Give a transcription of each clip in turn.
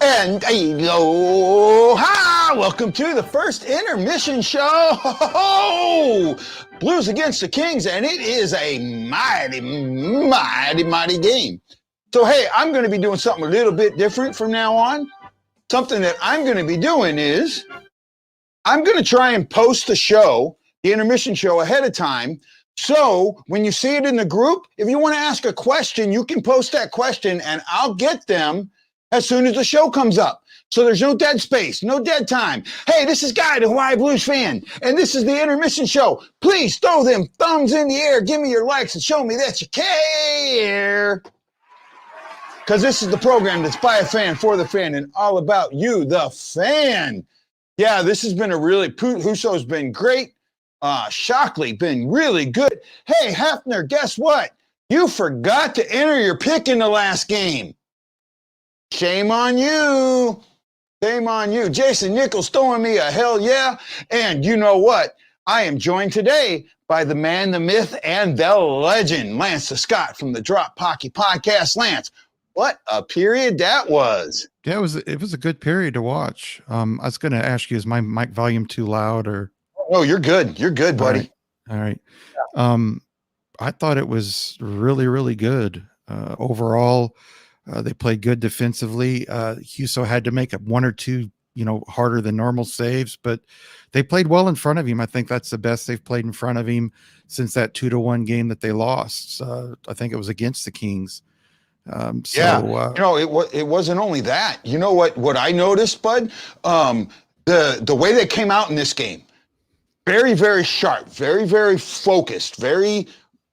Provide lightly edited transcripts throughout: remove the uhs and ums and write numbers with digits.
And aloha! Welcome to the first intermission show. Blues against the Kings, and it is a mighty game. So, hey, I'm going to be doing something a little bit different from now on. Something that I'm going to be doing is I'm going to try and post the show, the intermission show, ahead of time. So when you see it in the group, if you want to ask a question, you can post that question, and I'll get them as soon as the show comes up. So there's no dead space, no dead time. Hey, this is Guy, the Hawaii Blues fan, and this is the intermission show. Please throw them thumbs in the air, give me your likes, and show me that you care. Because this is the program that's by a fan, for the fan, and all about you, the fan. Yeah, this has been a really, Husso's been great. Shockley been really good. Hey, Hefner, guess what? You forgot to enter your pick in the last game. Shame on you. Shame on you. Jason Nichols throwing me a hell yeah. And you know what? I am joined today by the man, the myth, and the legend, Lance Scott from the Drop Hockey Podcast. Lance, what a period that was. Yeah, it was a good period to watch. I was going to ask you, is my mic volume too loud or? Oh, you're good. You're good, buddy. All right. Yeah. I thought it was really, really good. Overall, they played good defensively. Husso had to make one or two, harder than normal saves, but they played well in front of him. I think that's the best they've played in front of him since that 2-1 game that they lost. I think it was against the Kings. It wasn't only that. You know what I noticed, Bud? The way they came out in this game, very, very sharp, very, very focused, very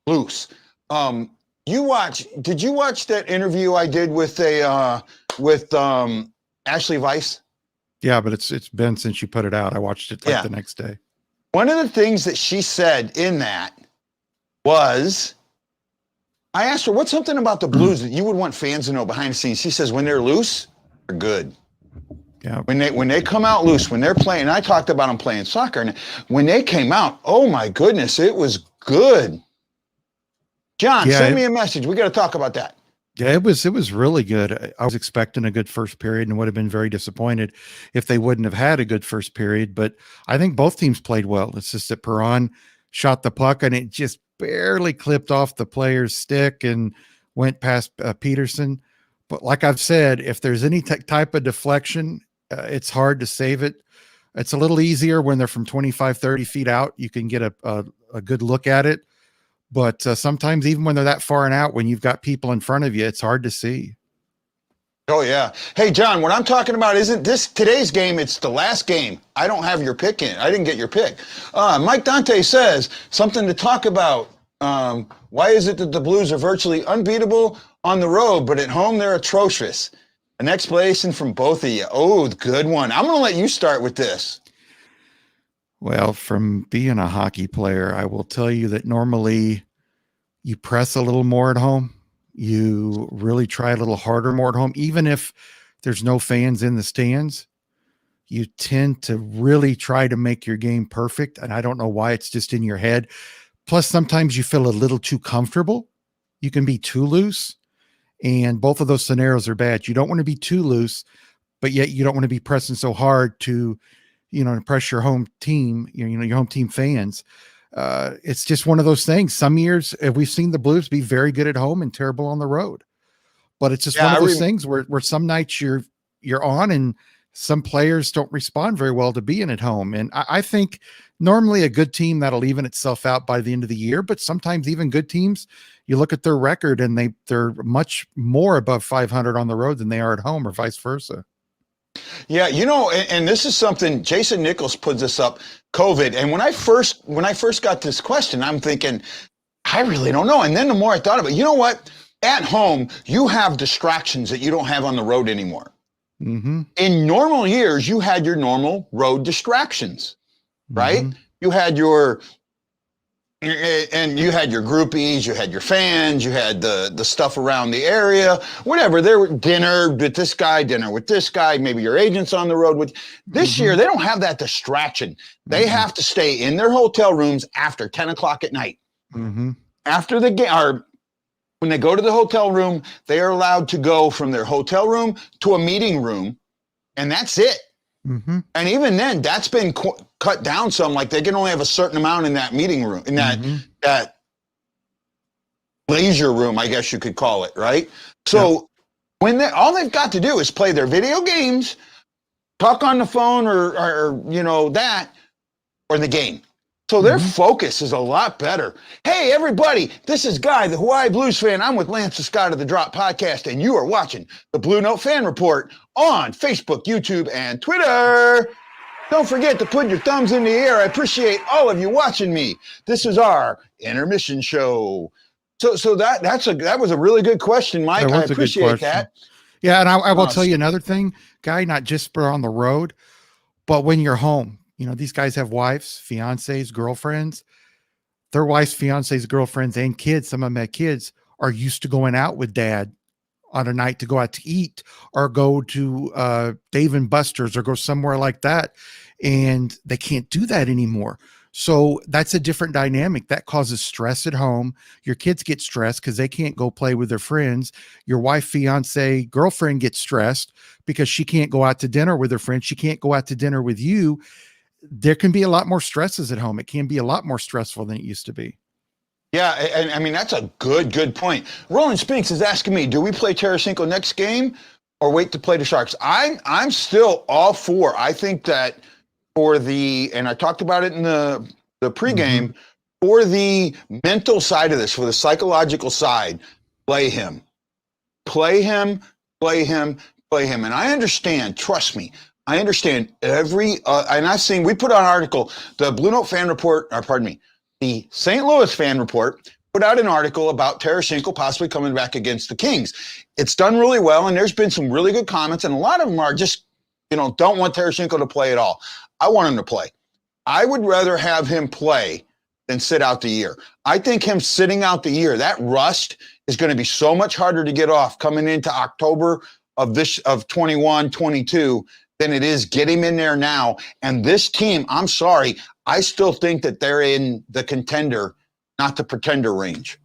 loose. Did you watch that interview I did with Ashley Weiss? Yeah, but it's been since you put it out. I watched it the next day. One of the things that she said in that was, I asked her, what's something about the Blues that you would want fans to know behind the scenes? She says, when they're loose, they're good. Yeah. When they come out loose, when they're playing, and I talked about them playing soccer, and when they came out, oh my goodness, it was good. John, send me a message. We got to talk about that. Yeah, it was really good. I was expecting a good first period and would have been very disappointed if they wouldn't have had a good first period. But I think both teams played well. It's just that Perron shot the puck and it just barely clipped off the player's stick and went past Peterson. But like I've said, if there's any type of deflection, it's hard to save it. It's a little easier when they're from 25, 30 feet out. You can get a good look at it. But sometimes even when they're that far and out, when you've got people in front of you, it's hard to see. Oh, yeah. Hey, John, what I'm talking about isn't today's game. It's the last game. I don't have your pick in. I didn't get your pick. Mike Dante says something to talk about. Why is it that the Blues are virtually unbeatable on the road, but at home they're atrocious? An explanation from both of you. Oh, good one. I'm going to let you start with this. Well, from being a hockey player, I will tell you that normally you press a little more at home. You really try a little harder more at home. Even if there's no fans in the stands, you tend to really try to make your game perfect. And I don't know why, it's just in your head. Plus, sometimes you feel a little too comfortable. You can be too loose. And both of those scenarios are bad. You don't want to be too loose, but yet you don't want to be pressing so hard to impress your home team, your home team fans. It's just one of those things. Some years we've seen the Blues be very good at home and terrible on the road, but it's just one of those things where some nights you're on and some players don't respond very well to being at home. And I think normally a good team that'll even itself out by the end of the year, but sometimes even good teams, you look at their record and they're much more above 500 on the road than they are at home, or vice versa. Yeah, and this is something Jason Nichols puts this up, COVID. And when I first got this question, I'm thinking, I really don't know. And then the more I thought about it, you know what? At home, you have distractions that you don't have on the road anymore. Mm-hmm. In normal years, you had your normal road distractions, right? Mm-hmm. You had your groupies, you had your fans, you had the stuff around the area, whatever. There were dinner with this guy, maybe your agent's on the road with. This year, they don't have that distraction. They have to stay in their hotel rooms after 10 o'clock at night. Mm-hmm. After the game, or when they go to the hotel room, they are allowed to go from their hotel room to a meeting room and that's it. Mm-hmm. And even then, that's been cut down some. Like they can only have a certain amount in that meeting room, in that leisure room, I guess you could call it, right? So when all they've got to do is play their video games, talk on the phone, or you know that, or the game. So their focus is a lot better. Hey, everybody, this is Guy, the Hawaii Blues fan. I'm with Lance the Scott of the Drop Podcast, and you are watching the Blue Note Fan Report on Facebook, YouTube, and Twitter. Don't forget to put your thumbs in the air. I appreciate all of you watching me. This is our intermission show. So that was a really good question, Mike. I appreciate that. Yeah, and I will tell you another thing, Guy, not just for on the road, but when you're home. You know, these guys have wives, fiancés, girlfriends. Their wives, fiancés, girlfriends, and kids, some of them had kids, are used to going out with dad on a night to go out to eat or go to Dave and Buster's or go somewhere like that. And they can't do that anymore. So that's a different dynamic. That causes stress at home. Your kids get stressed because they can't go play with their friends. Your wife, fiance, girlfriend gets stressed because she can't go out to dinner with her friends. She can't go out to dinner with you. There can be a lot more stresses at home. It can be a lot more stressful than it used to be. Yeah, and I mean, that's a good point. Roland Spinks is asking me, do we play Tarasenko next game or wait to play the Sharks? I'm still all for. I think that and I talked about it in the pregame, for the mental side of this, for the psychological side, play him. And I understand, trust me, I understand and I've seen, we put out an article, the Blue Note Fan Report, the St. Louis Fan Report put out an article about Tarasenko possibly coming back against the Kings. It's done really well, and there's been some really good comments, and a lot of them are just, don't want Tarasenko to play at all. I want him to play. I would rather have him play than sit out the year. I think him sitting out the year, that rust is going to be so much harder to get off coming into October of 21, 22 than it is get him in there now. And this team, I'm sorry, I still think that they're in the contender, not the pretender range.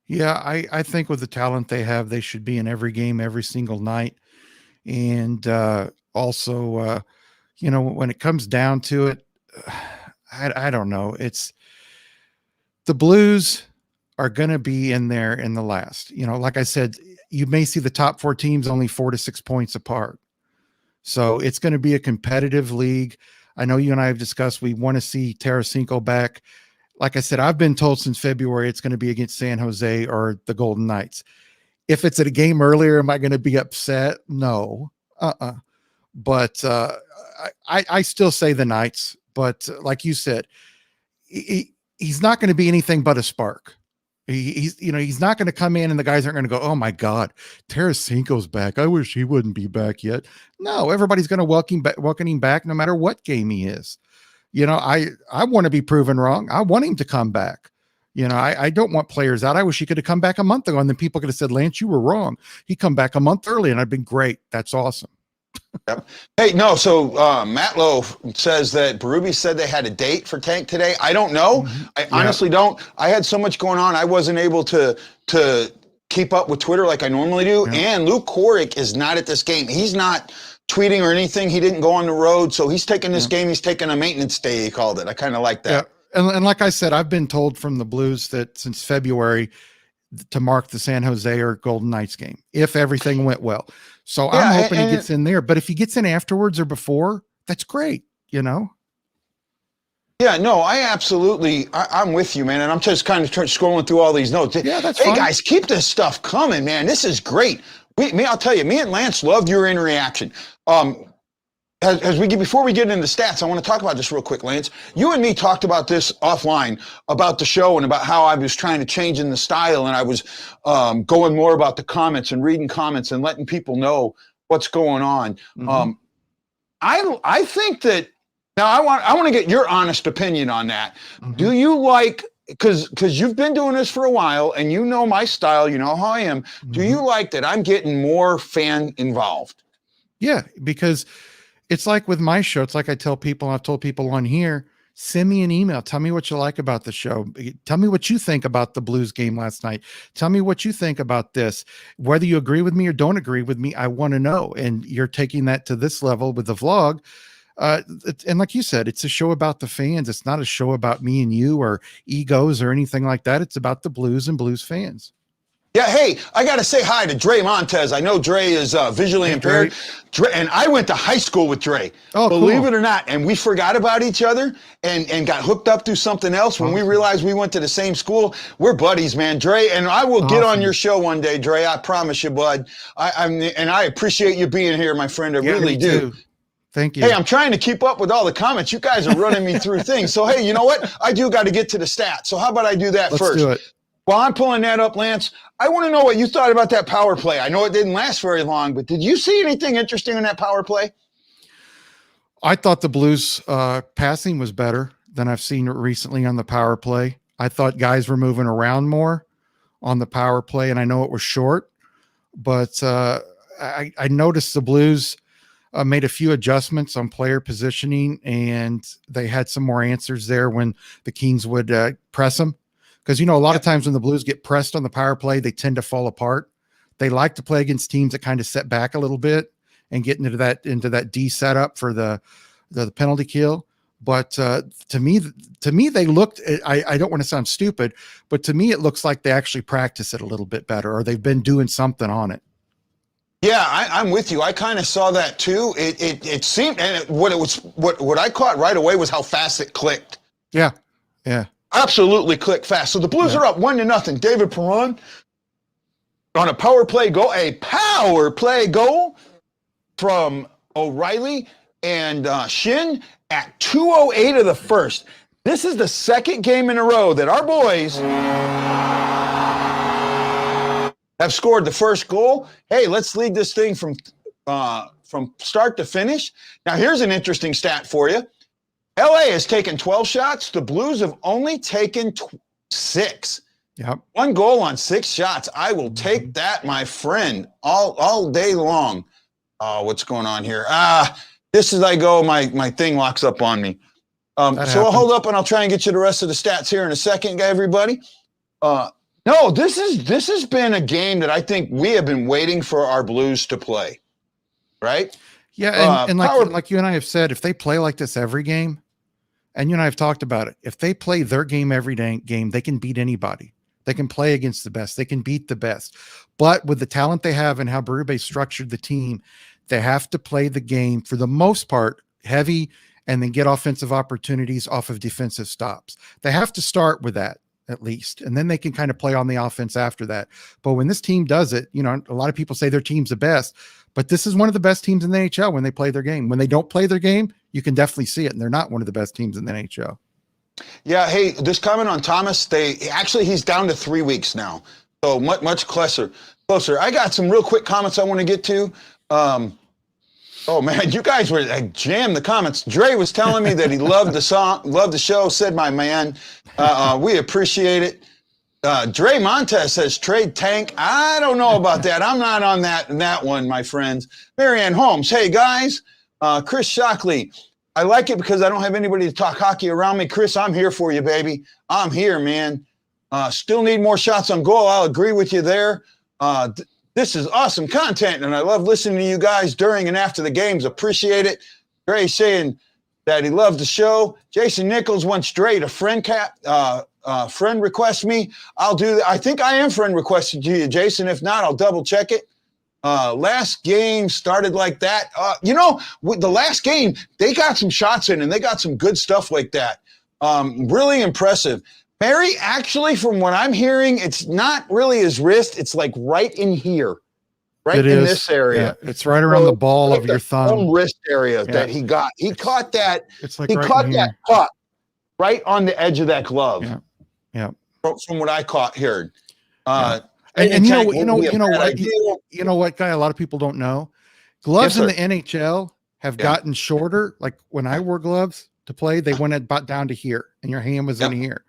Yeah, I think with the talent they have, they should be in every game, every single night. And also, when it comes down to it, I don't know. It's the Blues are going to be in there in the last. Like I said, you may see the top 4 teams only 4 to 6 points apart. So it's going to be a competitive league. I know you and I have discussed we want to see Tarasenko back. Like I said, I've been told since February it's going to be against San Jose or the Golden Knights. If it's at a game earlier, am I going to be upset? No. But I still say the Knights. But like you said, he's not going to be anything but a spark. He's not going to come in and the guys aren't going to go, oh my God, Tarasenko's back. I wish he wouldn't be back yet. No, everybody's going to welcome him back no matter what game he is. I want to be proven wrong. I want him to come back. I don't want players out. I wish he could have come back a month ago and then people could have said, Lance, you were wrong. He come back a month early and I've been great. That's awesome. Yep. Hey, no. So Matt Lowe says that Berube said they had a date for Tank today. I don't know. I honestly don't. I had so much going on. I wasn't able to keep up with Twitter like I normally do. Yeah. And Luke Korick is not at this game. He's not tweeting or anything. He didn't go on the road. So he's taking this game. He's taking a maintenance day, he called it. I kind of like that. Yeah. And like I said, I've been told from the Blues that since February to mark the San Jose or Golden Knights game, if everything went well. So I'm hoping he gets in there, but if he gets in afterwards or before, that's great. Yeah, no, I'm with you, man. And I'm just kind of scrolling through all these notes. Yeah, that's fine. Hey guys, keep this stuff coming, man. This is great. I'll tell you, me and Lance loved your interaction. Before we get into stats, I want to talk about this real quick, Lance. You and me talked about this offline, about the show and about how I was trying to change in the style, and I was going more about the comments and reading comments and letting people know what's going on. I think that now I want to get your honest opinion on that. Do you like, because you've been doing this for a while and you know my style, you know how I am. Do you like that I'm getting more fan involved? Yeah, because it's like with my show. It's like I've told people on here, Send me an email. Tell me what you like about the show. Tell me what you think about the Blues game last night. Tell me what you think about this. Whether you agree with me or don't agree with me, I want to know. And you're taking that to this level with the vlog. And like you said, it's a show about the fans. It's not a show about me and you or egos or anything like that. It's about the Blues and Blues fans. Yeah, hey, I got to say hi to Dre Montez. I know Dre is visually impaired, and I went to high school with Dre, believe it or not, and we forgot about each other and got hooked up through something else. When we realized we went to the same school, we're buddies, man. Dre, and I will get on your show one day, Dre. I promise you, bud. I appreciate you being here, my friend. I really do. Too. Thank you. Hey, I'm trying to keep up with all the comments. You guys are running me through things. So, hey, you know what? I do got to get to the stats. So how about I do that first? Let's do it. While I'm pulling that up, Lance, I want to know what you thought about that power play. I know it didn't last very long, but did you see anything interesting in that power play? I thought the Blues passing was better than I've seen recently on the power play. I thought guys were moving around more on the power play, and I know it was short, but I noticed the Blues made a few adjustments on player positioning, and they had some more answers there when the Kings would press them. Because, you know, a lot of times when the Blues get pressed on the power play, they tend to fall apart. They like to play against teams that kind of set back a little bit and get into that D setup for the penalty kill. But to me, they looked, I don't want to sound stupid, but to me, it looks like they actually practice it a little bit better, or they've been doing something on it. Yeah, I'm with you. I kind of saw that too. It seemed, and what I caught right away was how fast it clicked. Yeah. Absolutely click fast. So the Blues are up 1-0. David Perron on a power play goal from O'Reilly and Shin at 2:08 of the first. This is the second game in a row that our boys have scored the first goal. Hey, let's lead this thing from start to finish. Now, here's an interesting stat for you. LA has taken 12 shots. The Blues have only taken 6. Yep. 1 goal on 6 shots. I will take that, my friend, all day long. What's going on here? This is I go. My thing locks up on me. So I'll hold up and I'll try and get you the rest of the stats here in a second, everybody. No, this has been a game that I think we have been waiting for our Blues to play. Right? Yeah, and like you and I have said, if they play like this every game, and you and I have talked about it, if they play their game every game, they can beat anybody. They can play against the best. They can beat the best. But with the talent they have and how Berube structured the team, they have to play the game for the most part heavy and then get offensive opportunities off of defensive stops. They have to start with that at least, and then they can kind of play on the offense after that. But when this team does it, you know, a lot of people say their team's the best, but this is one of the best teams in the NHL when they play their game. When they don't play their game, you can definitely see it, and they're not one of the best teams in the NHL. Yeah, hey, this comment on Thomas, he's down to 3 weeks now, so much closer. I got some real quick comments I want to get to. Oh man, you guys were jammed the comments. Dre was telling me that he loved the song, loved the show. Said my man, we appreciate it. Dre Montez says trade Tank. I don't know about that. I'm not on that one, my friends. Marianne Holmes, hey guys. Chris Shockley, I like it because I don't have anybody to talk hockey around me. Chris, I'm here for you, baby. I'm here, man. Still need more shots on goal. I'll agree with you there. This is awesome content, and I love listening to you guys during and after the games. Appreciate it. Dre saying that he loved the show. Jason Nichols wants Dre to friend request me. I'll do that. I think I am friend requested to you, Jason. If not, I'll double check it. Last game started like that. With the last game, they got some shots in, and they got some good stuff like that. Really impressive. Mary, actually, from what I'm hearing, it's not really his wrist. It's like right in here, this area. Yeah, it's right around the ball of your thumb. Wrist area that he got. He caught that. It's like he caught that puck right on the edge of that glove. Yeah. From what I caught here. And you know what, Guy? A lot of people don't know. Gloves in the NHL have gotten shorter. Like when I wore gloves to play, they went about down to here, and your hand was in here.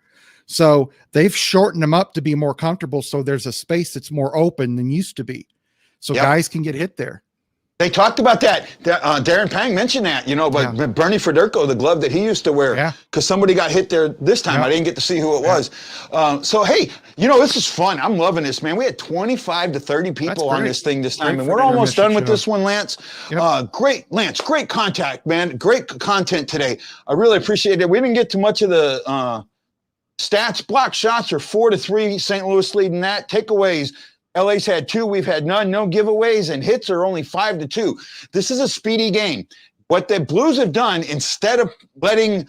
So they've shortened them up to be more comfortable. So there's a space that's more open than used to be. So guys can get hit there. They talked about that. Darren Pang mentioned that, but Bernie Federico, the glove that he used to wear, because somebody got hit there this time. I didn't get to see who it was. So, hey, this is fun. I'm loving this, man. We had 25 to 30 people on this thing this time, and we're almost done with this one, Lance. Great, Lance. Great contact, man. Great content today. I really appreciate it. We didn't get to much of the stats. Block shots are 4-3. St. Louis leading that. Takeaways. LA's had 2, we've had none, no giveaways, and hits are only 5-2. This is a speedy game. What the Blues have done, instead of letting,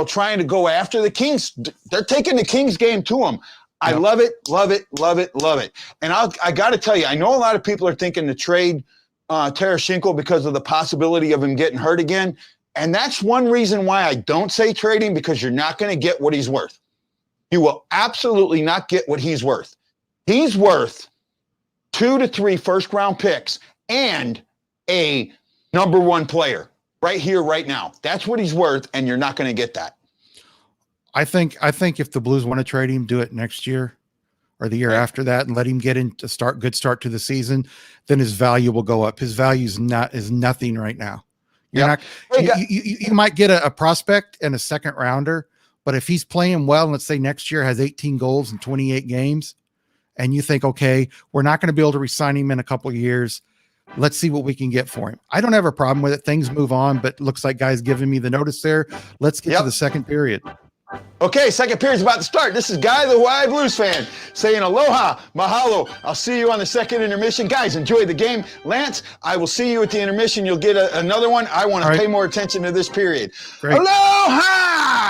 trying to go after the Kings, they're taking the Kings game to them. I love it, love it, love it, love it. And I got to tell you, I know a lot of people are thinking to trade Tarasenko because of the possibility of him getting hurt again. And that's one reason why I don't say trading, because you're not going to get what he's worth. You will absolutely not get what he's worth. He's worth 2 to 3 first-round picks and a number 1 player right here, right now. That's what he's worth, and you're not going to get that. I think if the Blues want to trade him, do it next year or the year after that, and let him get into good start to the season. Then his value will go up. His value is nothing right now. You might get a prospect and a second rounder, but if he's playing well, and let's say next year has 18 goals in 28 games. And you think, okay, we're not going to be able to re-sign him in a couple of years. Let's see what we can get for him. I don't have a problem with it. Things move on, but looks like guys giving me the notice there. Let's get to the second period. Okay, second period's about to start. This is Guy, the Hawaii Blues fan, saying aloha, mahalo. I'll see you on the second intermission. Guys, enjoy the game. Lance, I will see you at the intermission. You'll get another one. I want to pay more attention to this period. Great. Aloha!